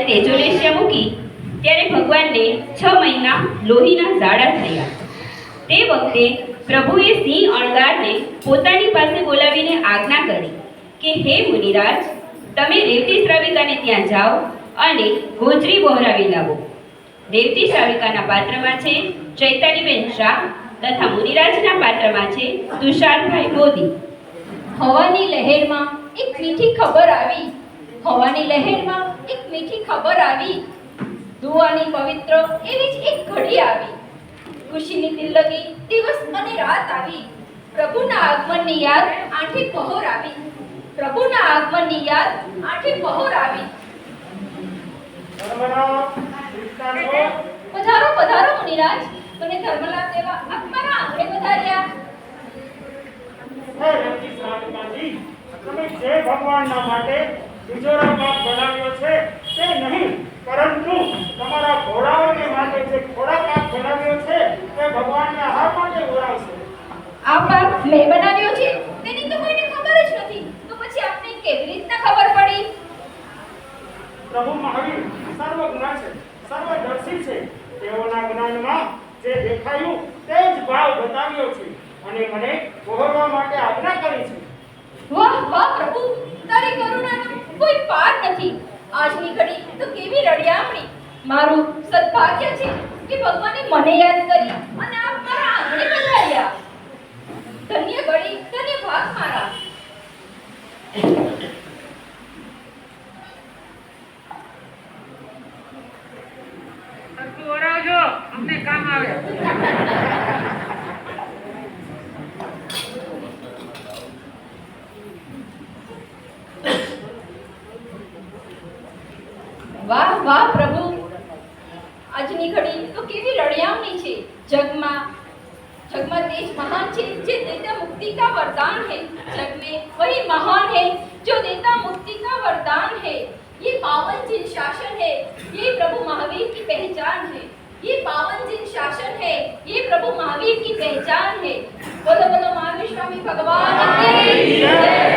તેજોલેશ્ય મૂકી ત્યારે ભગવાનને 6 મહિના લોહીના ઝાડા થયા. તે વખતે પ્રભુએ સિંહ અણગારને પોતાની પાસે બોલાવીને આજ્ઞા કરી કે હે મુનિરાજ, તમે રેવતી શ્રાવિકાને ત્યાં જાઓ અને ગોચરી વહોરાવી લાવો. રેવતી શ્રાવિકાના પાત્રમાં છે ચૈતાલીબેન શાહ તથા મુનિરાજના પાત્રમાં છે તુષારભાઈ મોદી. હવાની લહેરમાં એક મીઠી ખબર આવી. હવાની લહેરમાં એક મીઠી ખબર આવી. દુઆની પવિત્ર એવી જ એક ઘડી આવી. ખુશીની દિલ્લગી દિવસ અને રાત આવી. પ્રભુના આગમનની યાદ આંઠે પહોર આવી. પ્રભુના આગમનની યાદ આંઠે પહોર આવી. પધારો પધારો મુનિરાજ, મને ધર્મલાભ દેવા આપ મારા આંગણે પધાર્યા. હે રેવતી શ્રાવિકાજી, તમે જે ભગવાનના માટે તિજોરા પાક બનાવ્યો છે તે નહીં, પરંતુ તમારા ઘોડાઓને માટે જે ઘોડા પાક બનાવ્યો છે તે ભગવાનને આહાર માટે ઉડાવશે. આ પાક મેં બનાવ્યો છે તેની તો કોઈને ખબર જ નથી, તો પછી આપને કેવી રીતના ખબર પડી? પ્રભુ મહાવીર સર્વજ્ઞ છે, સર્વદર્શી છે. તેઓના જ્ઞાનમાં જે દેખાયું તે જ ભાવ બતાવ્યો છે અને મને વહોરવા માટે આજ્ઞા કરી છે. વાહ વાહ પ્રભુ, તારી કરુણાનો કોઈ પાર નથી. આજની ઘડી તો કેવી રળિયામણી. મારું સદભાગ્ય છે કે ભગવાને મને યાદ કરી અને આપ મારા આંગણે પધાર્યા. ધન્ય ઘડી, ધન્ય ભાગ મારા. ઓરાવજો, અમને કામ આવે. વાહ વાહ પ્રભુ, આજની ઘડી તો કેવી રળિયામણી છે. जगमा तेज महान है जो देता मुक्ति का वरदान है। जग में वही महान है जो देता मुक्ति का वरदान है। ये पावन जिन शासन है, ये प्रभु महावीर की पहचान है। ये पावन जिन शासन है, ये प्रभु महावीर की पहचान है। बोलो बोलो महावीर स्वामी भगवान की जय।